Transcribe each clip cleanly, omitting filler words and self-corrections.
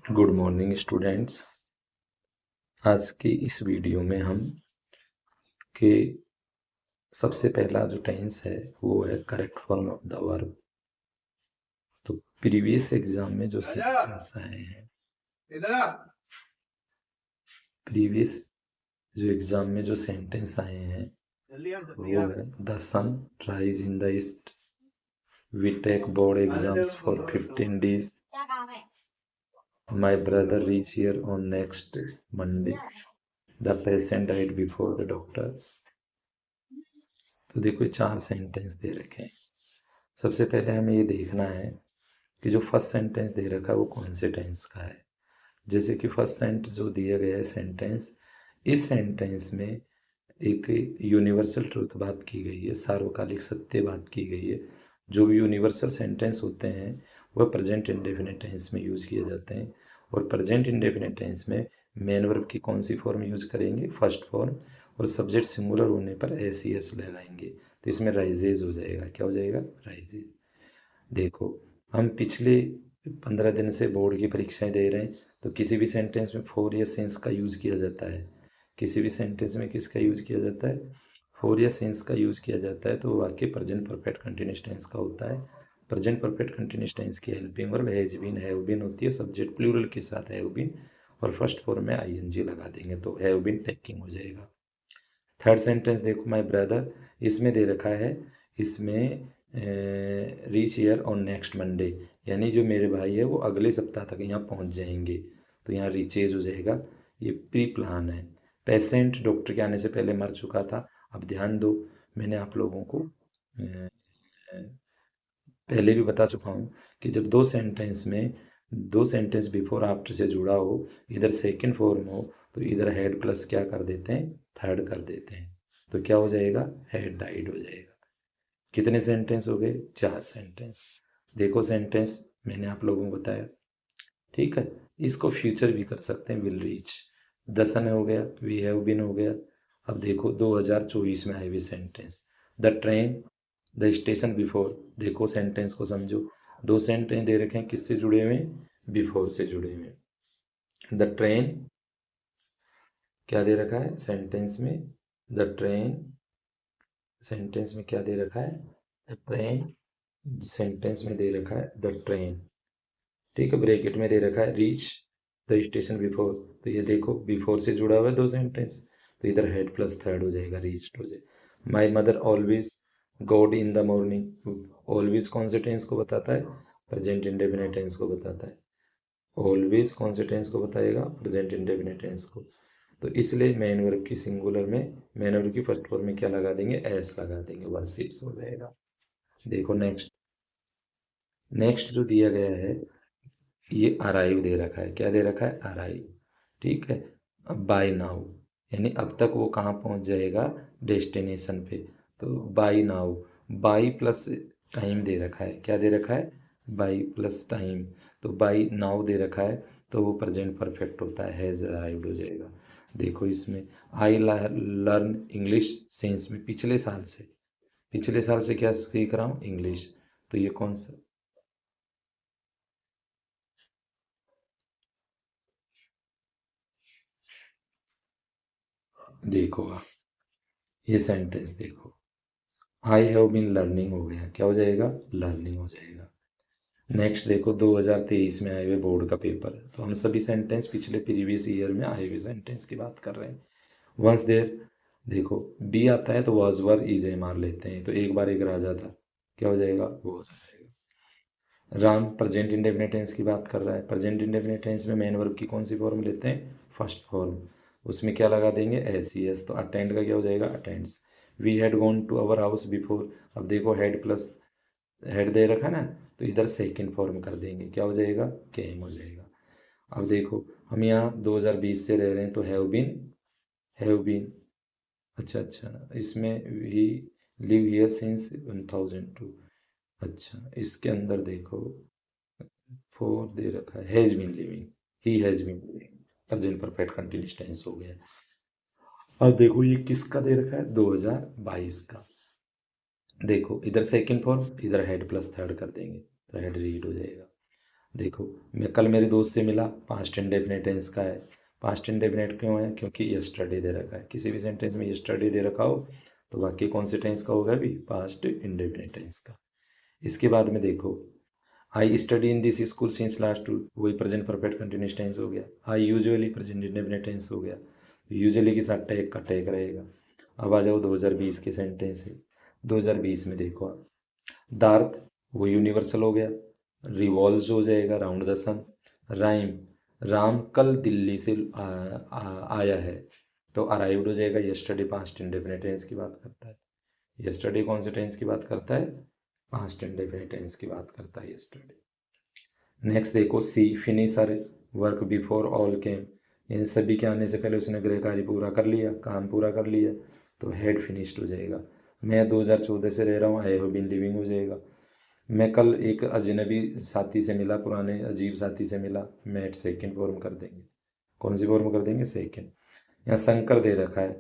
Good morning students. आज की इस वीडियो में हम के सबसे पहला जो टेंस है वो है correct form of the verb. तो प्रीवियस एग्जाम में जो सेंटेंस आए हैं, प्रीवियस जो एग्जाम में जो सेंटेंस आए हैं वो है the sun rise in the east, we take board exams for 15 days, my brother reach here on next Monday, the patient died before the doctor. तो देखो 4 सेंटेंस दे रखे हैं। सबसे पहले हमें ये देखना है कि जो फर्स्ट सेंटेंस दे रखा है वो कौन से टेंस का है। जैसे कि फर्स्ट सेंटेंस जो दिया गया है सेंटेंस, इस सेंटेंस में एक यूनिवर्सल ट्रूथ बात की गई है, सार्वकालिक सत्य बात की गई है। जो भी यूनिवर्सल सेंटेंस होते हैं वह प्रेजेंट इंडेफिनिट टेंस में यूज किए जाते हैं, और प्रेजेंट इंडेफिनिट टेंस में मेन वर्ब की कौन सी फॉर्म यूज करेंगे, फर्स्ट फॉर्म, और सब्जेक्ट सिंगुलर होने पर एस ई एस लगाएंगे। तो इसमें राइजेज हो जाएगा। क्या हो जाएगा? राइजेज। देखो, हम पिछले 15 दिन से बोर्ड की परीक्षाएं दे रहे हैं, तो किसी भी सेंटेंस में फोर या सिंस का यूज़ किया जाता है। किसी भी सेंटेंस में किसका यूज़ किया जाता है? फोर या सिंस का यूज़ किया जाता है। तो वो वाक्य प्रेजेंट परफेक्ट कंटिन्यूअस टेंस का होता है। प्रेजेंट परफेक्ट कंटिन्यूअस टेंस की helping verb has been, have been होती है, सब्जेक्ट प्लूरल के साथ हैव बीन, और फर्स्ट फॉर्म में आईएनजी लगा देंगे तो हैव बीन टेकिंग हो जाएगा। थर्ड सेंटेंस देखो, माई ब्रदर, इसमें दे रखा है, इसमें reach year on next Monday, यानी जो मेरे भाई है वो अगले सप्ताह तक यहाँ पहुँच जाएंगे। तो यहाँ रीचेज हो जाएगा, ये प्री प्लान है। पेशेंट डॉक्टर के आने से पहले मर चुका था। अब ध्यान दो, मैंने आप लोगों को पहले भी बता चुका हूँ कि जब दो सेंटेंस बिफोर आफ्टर से जुड़ा हो, इधर सेकंड फॉर्म हो, तो इधर हेड प्लस क्या कर देते हैं? थर्ड कर देते हैं। तो क्या हो जाएगा? हेड डाइड हो जाएगा। कितने सेंटेंस हो गए? 4 सेंटेंस। देखो सेंटेंस मैंने आप लोगों को बताया, ठीक है। इसको फ्यूचर भी कर सकते हैं, विल रीच। दसन हो गया, वी हैव बीन हो गया। अब देखो 2024 में आए हुए sentence, the train, the station before. देखो सेंटेंस को समझो, 2 सेंटेंस दे रखे हैं, किससे जुड़े हुए हैं? बिफोर से जुड़े हुए हैं। द ट्रेन, क्या दे रखा है सेंटेंस में? द ट्रेन, सेंटेंस में क्या दे रखा है? द ट्रेन, सेंटेंस में दे रखा है द ट्रेन, ठीक है। ब्रैकेट में दे रखा है रीच द स्टेशन बिफोर, तो ये देखो बिफोर से जुड़ा हुआ है 2 सेंटेंस, तो इधर हेड प्लस थर्ड हो जाएगा, रीच्ड हो जाएगा। My mother always God in the morning, always कौन से टेंस को बताता है? प्रेजेंट इंडेफिनिट टेंस को बताता है। ऑलवेज कौन से टेंस को बताएगा? प्रेजेंट इंडेफिनिट टेंस को। तो इसलिए मेन वर्ब की सिंगुलर में, मेन वर्ब की फर्स्ट फॉर्म में क्या लगा देंगे? एस लगा देंगे, वर्शिप्स हो जाएगा। देखो नेक्स्ट, नेक्स्ट जो दिया गया है, ये अराइव दे रखा है। क्या दे रखा है? अराइव, ठीक है। अब बाय नाउ, यानी अब तक वो कहाँ पहुँच जाएगा? डेस्टिनेशन पे। तो buy now, buy plus time दे रखा है। क्या दे रखा है? Buy plus time. तो बाय नाउ दे रखा है, तो वो प्रेजेंट परफेक्ट होता है, हैज़ अराइव्ड हो जाएगा। देखो इसमें आई लर्न इंग्लिश सिंस में, पिछले साल से, पिछले साल से क्या सीख रहा हूँ? इंग्लिश। तो ये कौन सा? देखो आप, ये सेंटेंस देखो, आई हैव बीन लर्निंग हो गया, क्या हो जाएगा? लर्निंग हो जाएगा। नेक्स्ट देखो, 2023 में आए हुए बोर्ड का पेपर, तो हम सभी सेंटेंस पिछले प्रीवियस ईयर में आए हुए सेंटेंस की बात कर रहे हैं। वंस देर, देखो बी आता है तो वाज वर इज ए मार लेते हैं, तो एक बार एक राजा था, क्या हो जाएगा? वो हो जाएगा। राम प्रेजेंट इंडेफिनिट टेंस की बात कर रहा है, प्रेजेंट इंडेफिनिट टेंस में मेन वर्ब की कौन सी फॉर्म लेते हैं? First form. उसमें क्या लगा देंगे? S E S. तो अटेंड का क्या हो जाएगा? Attends. We had gone to our house before, अब देखो हेड प्लस हेड दे रखा ना, तो इधर सेकंड फॉर्म कर देंगे, क्या हो जाएगा? केम हो जाएगा। अब देखो हम यहाँ 2020 से रह रहे हैं, तो हैव बीन, अच्छा अच्छा, इसमें वी लिव हियर सिंस 1002, अच्छा इसके अंदर देखो फोर दे रखा है, has been living, he has been living, present perfect continuous tense हो गया। अब देखो ये किसका दे रखा है? 2022 का। देखो इधर सेकंड फॉर्म, इधर हेड प्लस थर्ड कर देंगे, तो हेड रीड हो जाएगा। देखो मैं कल मेरे दोस्त से मिला, पास्ट इंडेफिनिट टेंस का है। पास्ट इंडेफिनिट क्यों है? क्योंकि यस्टरडे दे रखा है। किसी भी सेंटेंस में यस्टरडे दे रखा हो तो वाक्य कौन से टेंस का होगा? भी पास्ट इंडेफिनिट टेंस का। इसके बाद में देखो, I study in this school since last two, वही प्रेजेंट परफेक्ट कंटिन्यूस टेंस हो गया। I usually present indefinite tense हो गया। यूजुअली के साथ टैग का टैग रहेगा। अब आ जाओ 2020 के सेंटेंस है। 2020 में देखो आप, दार्थ वो यूनिवर्सल हो गया। रिवॉल्व्स हो जाएगा, round the sun. Rhyme, Ram कल दिल्ली से आया है, तो अराइव्ड हो जाएगा। यस्टरडे पास्ट इंडेफिनिट टेंस की बात करता है। यस्टरडे कौन से टेंस की बात करता है? पास्ट इंडेफिनिट टेंस की बात करता है यस्टरडे। नेक्स्ट देखो, see finish her work before all came, in सभी के आने से पहले उसने गृह कार्य पूरा कर लिया, काम पूरा कर लिया, तो हैड फिनिश्ड हो जाएगा। मैं 2014 से रह रहा हूँ, आई हैव बीन लिविंग हो जाएगा। मैं कल एक अजनबी साथी से मिला, पुराने अजीब साथी से मिला, मेट सेकंड फॉर्म कर देंगे। कौन सी फॉर्म कर देंगे? सेकंड। यहाँ शंकर दे रखा है,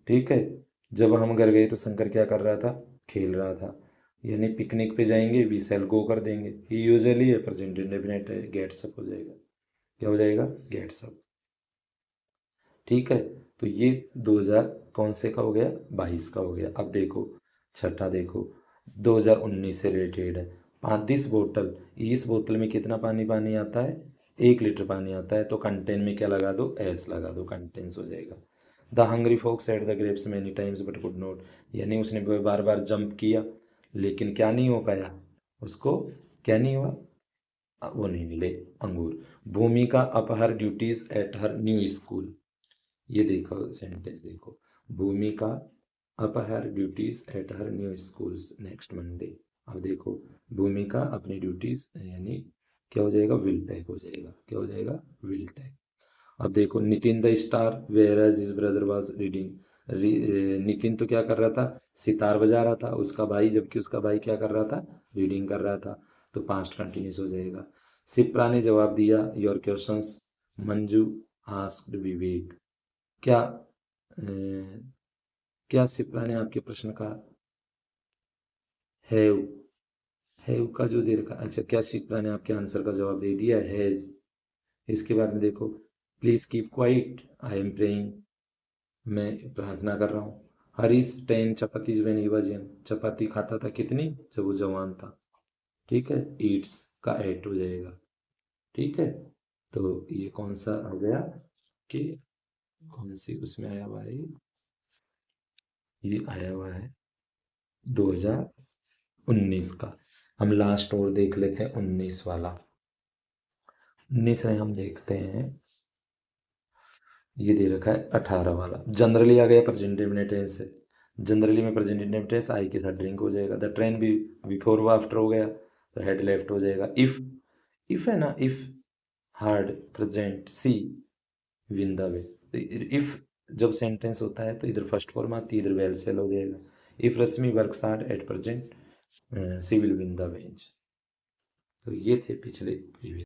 ठीक है। जब हम घर गए तो शंकर क्या कर रहा था? खेल रहा था। यानी पिकनिक पे जाएंगे, वी शैल गो कर देंगे। ही यूजुअली है, प्रेजेंट इंडेफिनिट है, गेट्स अप हो जाएगा। क्या हो जाएगा? Gets up. ठीक है, तो ये 2000 कौन से का हो गया? 22 का हो गया। अब देखो छठा, देखो 2019 से रिलेटेड है। 35 बोतल, इस बोतल में कितना पानी पानी आता है? 1 लीटर पानी आता है, तो कंटेन में क्या लगा दो? एस लगा दो, कंटेंस हो जाएगा। The hungry fox ate the grapes many times but could not, यानी उसने बार बार जंप किया लेकिन क्या नहीं हो पाया उसको? क्या नहीं हुआ? वो नहीं मिले अंगूर। भूमिका अपहर duties at her new school, ये देखो सेंटेंस देखो, भूमिका अपहर duties at her new schools next Monday. अब देखो भूमिका अपनी ड्यूटीज, यानी क्या हो जाएगा? विल टैग हो जाएगा। क्या हो जाएगा? Will tag. अब देखो, Nitin the star whereas his brother was reading, Nitin तो क्या कर रहा था? सितार बजा रहा था, उसका भाई, जबकि उसका भाई क्या कर रहा था? रीडिंग कर रहा था, तो पास्ट कंटिन्यूस हो जाएगा। सिप्रा ने जवाब दिया योर क्वेश्चंस मंजू आस्क्ड विवेक, क्या क्या सिप्रा ने आपके प्रश्न का? हैव, हैव का जो दे रखा, अच्छा, क्या सिप्रा ने आपके आंसर का जवाब दे दिया? हैज। इसके बाद में देखो, please keep quiet I am praying, मैं प्रार्थना कर रहा हूँ। Harish 10 chapatis when he was young, चपाती खाता था कितनी? जब वो जवान था। ठीक है, ईट्स का एट हो जाएगा। ठीक है, तो ये कौन सा हो गया कि कौन सी उसमें आया हुआ है? ये आया हुआ है 2019 का। हम लास्ट और देख लेते हैं 19 वाला। 19 में हम देखते हैं, ये दे रखा है 18 वाला। जनरली आ गया प्रेजेंट इंडेफिनिट टेंस है। जनरली में प्रेजेंट इंडेफिनिट टेंस आई के साथ ड्रिंक हो जाएगा। द ट्रेन भी बिफोर व आफ्टर हो गया, तो हेड लेफ्ट हो जाएगा। इफ है ना, if hard present she win the way, if जब सेंटेंस होता है तो इधर फर्स्ट फॉर्म आती है, इधर वेल सेल हो जाएगा। If Rashmi works hard at present she will win the bench. तो ये थे पिछले प्रीवियस